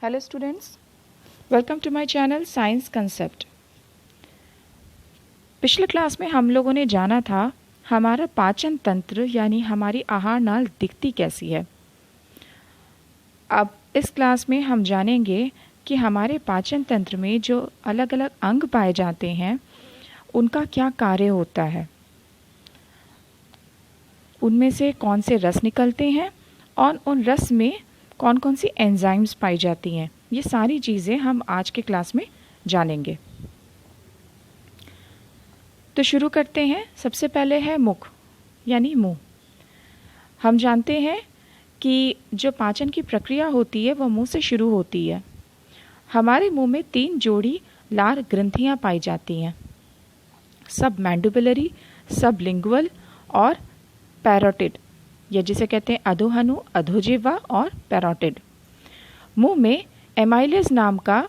Hello students, welcome to my channel Science Concept। पिछले class में हम लोगों ने जाना था हमारा पाचन तंत्र यानी हमारी आहार नाल दिखती कैसी है। अब इस क्लास में हम जानेंगे कि हमारे पाचन तंत्र में जो अलग अलग अंग पाए जाते हैं उनका क्या कार्य होता है, उनमें से कौन से रस निकलते हैं और उन रस में कौन कौन सी एंजाइम्स पाई जाती हैं। ये सारी चीज़ें हम आज के क्लास में जानेंगे। तो शुरू करते हैं। सबसे पहले है मुख यानी मुंह। हम जानते हैं कि जो पाचन की प्रक्रिया होती है वह मुंह से शुरू होती है। हमारे मुंह में 3 जोड़ी लार ग्रंथियां पाई जाती हैं, सब मैंडिबुलरी, सब लिंगुअल और पैरोटिड, या जिसे कहते हैं अधोहनु, अधोजिह्वा और पैरोटिड। मुंह में एमाइलेज नाम का,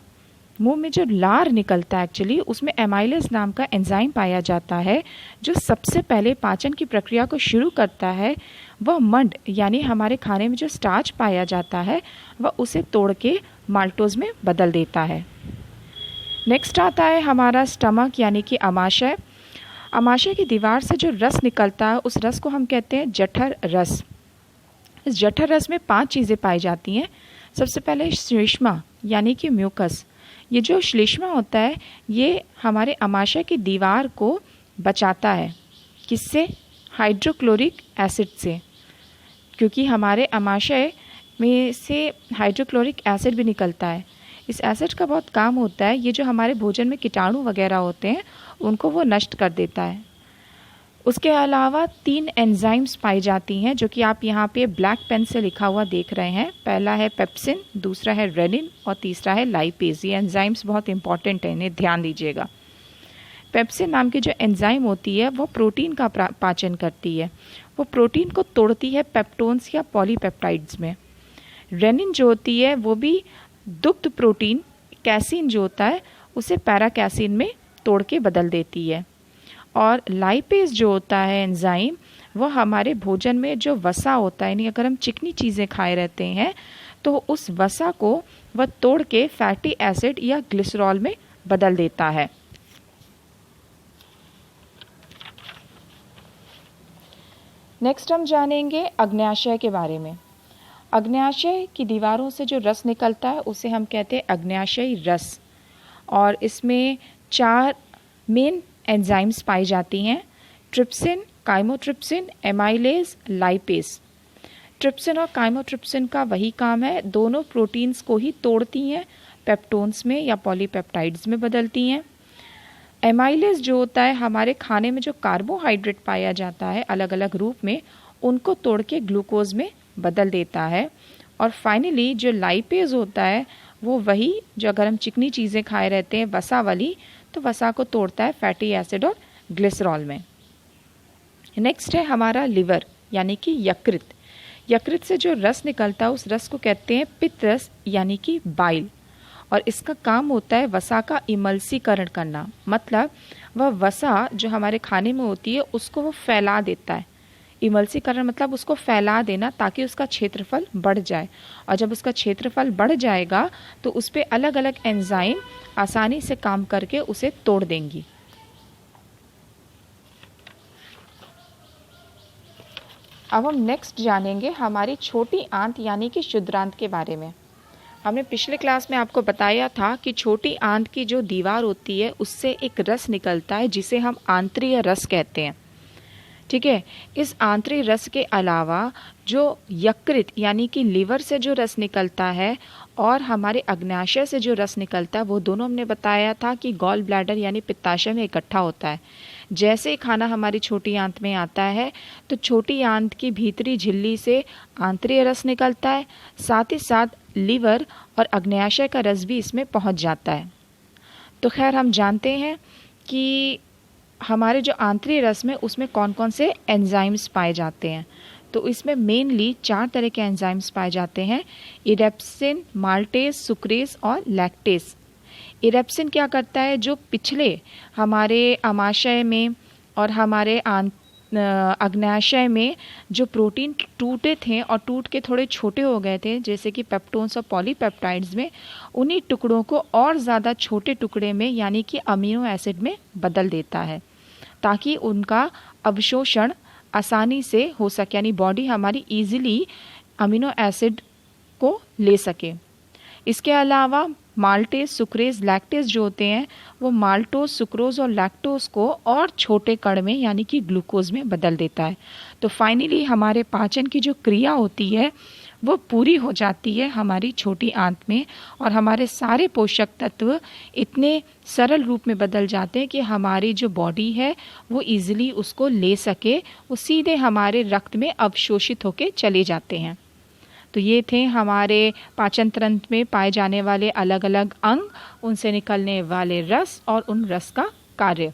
मुंह में जो लार निकलता है एक्चुअली उसमें एमाइलेज नाम का एंजाइम पाया जाता है जो सबसे पहले पाचन की प्रक्रिया को शुरू करता है। वह मंड यानी हमारे खाने में जो स्टार्च पाया जाता है वह उसे तोड़ के माल्टोज में बदल देता है। नेक्स्ट आता है हमारा स्टमक यानी कि अमाशय। अमाशय की दीवार से जो रस निकलता है उस रस को हम कहते हैं जठर रस। इस जठर रस में 5 चीज़ें पाई जाती हैं। सबसे पहले श्लेष्मा यानी कि म्यूकस। ये जो श्लेष्मा होता है ये हमारे अमाशय की दीवार को बचाता है। किससे? हाइड्रोक्लोरिक एसिड से, क्योंकि हमारे अमाशय में से हाइड्रोक्लोरिक एसिड भी निकलता है। इस एसिड का बहुत काम होता है, ये जो हमारे भोजन में कीटाणु वगैरह होते हैं उनको वो नष्ट कर देता है। उसके अलावा 3 एंजाइम्स पाई जाती हैं जो कि आप यहाँ पे ब्लैक पेन से लिखा हुआ देख रहे हैं। पहला है पेप्सिन, दूसरा है रेनिन और तीसरा है लाइपेज। ये एंजाइम्स बहुत इंपॉर्टेंट है, इन्हें ध्यान दीजिएगा। पेप्सिन नाम की जो एंजाइम होती है वो प्रोटीन का पाचन करती है। वो प्रोटीन को तोड़ती है पेप्टोन्स या पॉलीपेप्टाइड्स में। रेनिन जो होती है वो भी दुग्ध प्रोटीन कैसीन जो होता है उसे पैराकैसीन में तोड़ के बदल देती है। और लाइपेज जो होता है एंजाइम वो हमारे भोजन में जो वसा होता है, यानी अगर हम चिकनी चीज़ें खाए रहते हैं तो उस वसा को वह तोड़ के फैटी एसिड या ग्लिसरॉल में बदल देता है। नेक्स्ट हम जानेंगे अग्न्याशय के बारे में। अग्न्याशय की दीवारों से जो रस निकलता है उसे हम कहते हैं अग्न्याशयी रस, और इसमें 4 मेन एंजाइम्स पाई जाती हैं, trypsin, chymotrypsin, amylase, lipase. Trypsin और काइमोट्रिप्सिन का वही काम है, दोनों प्रोटीन्स को ही तोड़ती हैं, पेप्टोन्स में या पॉलीपेप्टाइड्स में बदलती हैं। एमाइलेज जो होता है हमारे खाने में जो कार्बोहाइड्रेट पाया जाता है अलग अलग रूप में उनको तोड़ के ग्लूकोज में बदल देता है। और फाइनली जो लाइपेज होता है वो वही जो अगर हम चिकनी चीज़ें खाए रहते हैं वसा वाली, तो वसा को तोड़ता है फैटी एसिड और ग्लिसरॉल में। नेक्स्ट है हमारा लिवर यानी कि यकृत। यकृत से जो रस निकलता है उस रस को कहते हैं पित्त रस यानी कि बाइल, और इसका काम होता है वसा का इमल्सीकरण करना। मतलब वह वसा जो हमारे खाने में होती है उसको वो फैला देता है। इमल्सीकरण मतलब उसको फैला देना ताकि उसका क्षेत्रफल बढ़ जाए, और जब उसका क्षेत्रफल बढ़ जाएगा तो उस पर अलग अलग एंजाइम आसानी से काम करके उसे तोड़ देंगी। अब हम नेक्स्ट जानेंगे हमारी छोटी आंत यानी कि क्षुद्रांत के बारे में। हमने पिछले क्लास में आपको बताया था कि छोटी आंत की जो दीवार होती है उससे एक रस निकलता है जिसे हम आंतरीय रस कहते हैं। ठीक है, इस आंतरिक रस के अलावा जो यकृत यानी कि लीवर से जो रस निकलता है और हमारे अग्न्याशय से जो रस निकलता है वो दोनों हमने बताया था कि गॉल ब्लैडर यानी पित्ताशय में इकट्ठा होता है। जैसे ही खाना हमारी छोटी आंत में आता है तो छोटी आंत की भीतरी झिल्ली से आंतरिक रस निकलता है, साथ ही साथ लीवर और अग्न्याशय का रस भी इसमें पहुंच जाता है। तो खैर हम जानते हैं कि हमारे जो आंतरिक रस में उसमें कौन कौन से एंजाइम्स पाए जाते हैं। तो इसमें मेनली 4 तरह के एंजाइम्स पाए जाते हैं, इरेप्सिन, माल्टेज, सुक्रेज और लैक्टेज। इरेप्सिन क्या करता है, जो पिछले हमारे अमाशय में और हमारे अग्न्याशय में जो प्रोटीन टूटे थे और टूट के थोड़े छोटे हो गए थे, जैसे कि पेप्टोन्स और पॉलीपेप्टाइड्स में, उन्हीं टुकड़ों को और ज़्यादा छोटे टुकड़े में यानी कि अमीनो एसिड में बदल देता है, ताकि उनका अवशोषण आसानी से हो सके, यानी बॉडी हमारी ईजिली अमीनो एसिड को ले सके। इसके अलावा माल्टेज, सुक्रेज, लैक्टेज जो होते हैं वो माल्टोज, सुक्रोज और लैक्टोज को और छोटे कण में यानी कि ग्लूकोज में बदल देता है। तो फाइनली हमारे पाचन की जो क्रिया होती है वो पूरी हो जाती है हमारी छोटी आंत में, और हमारे सारे पोषक तत्व इतने सरल रूप में बदल जाते हैं कि हमारी जो बॉडी है वो ईजिली उसको ले सके, वो सीधे हमारे रक्त में अवशोषित होके चले जाते हैं। तो ये थे हमारे पाचन तंत्र में पाए जाने वाले अलग अलग अंग, उनसे निकलने वाले रस और उन रस का कार्य।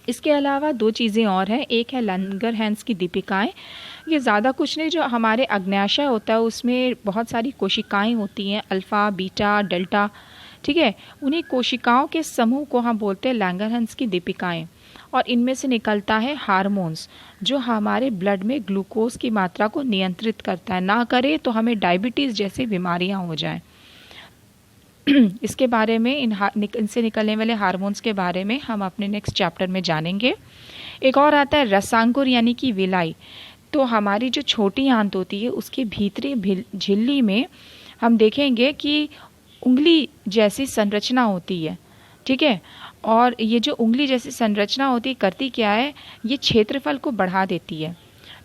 इसके अलावा दो चीज़ें और हैं। एक है लंगरहैंस की दीपिकाएं। ये ज़्यादा कुछ नहीं, जो हमारे अग्न्याशय होता है उसमें बहुत सारी कोशिकाएं होती हैं, अल्फ़ा, बीटा, डेल्टा, ठीक है। उन्हीं कोशिकाओं के समूह को हम बोलते हैं लैंगरहैंस की दीपिकाएं, और इनमें से निकलता है हार्मोन्स जो हमारे ब्लड में ग्लूकोज की मात्रा को नियंत्रित करता है। ना करे तो हमें डायबिटीज़ जैसी बीमारियां हो जाएं। इसके बारे में इनसे निकलने वाले हार्मोन्स के बारे में हम अपने नेक्स्ट चैप्टर में जानेंगे। एक और आता है रसांकुर यानी कि विलाई। तो हमारी जो छोटी आंत होती है उसके भीतरी झिल्ली में हम देखेंगे कि उंगली जैसी संरचना होती है, ठीक है। और ये जो उंगली जैसी संरचना होती है करती क्या है, ये क्षेत्रफल को बढ़ा देती है।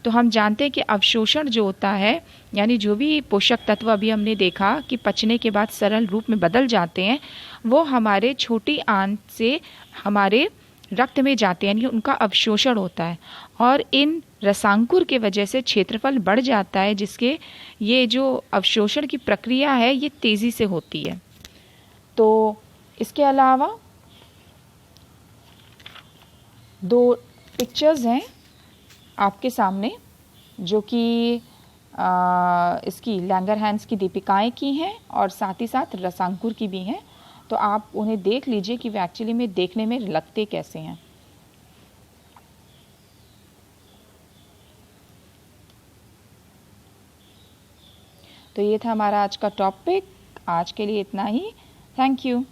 तो हम जानते हैं कि अवशोषण जो होता है, यानी जो भी पोषक तत्व अभी हमने देखा कि पचने के बाद सरल रूप में बदल जाते हैं, वो हमारे छोटी आंत से हमारे रक्त में जाते हैं, यानी उनका अवशोषण होता है। और इन रसांकुर के वजह से क्षेत्रफल बढ़ जाता है, जिसके ये जो अवशोषण की प्रक्रिया है ये तेज़ी से होती है। तो इसके अलावा दो पिक्चर्स हैं आपके सामने जो कि इसकी लैंगरहैंस की दीपिकाएं की हैं और साथ ही साथ रसांकुर की भी हैं। तो आप उन्हें देख लीजिए कि वे एक्चुअली में देखने में लगते कैसे हैं। तो ये था हमारा आज का टॉपिक। आज के लिए इतना ही। Thank you.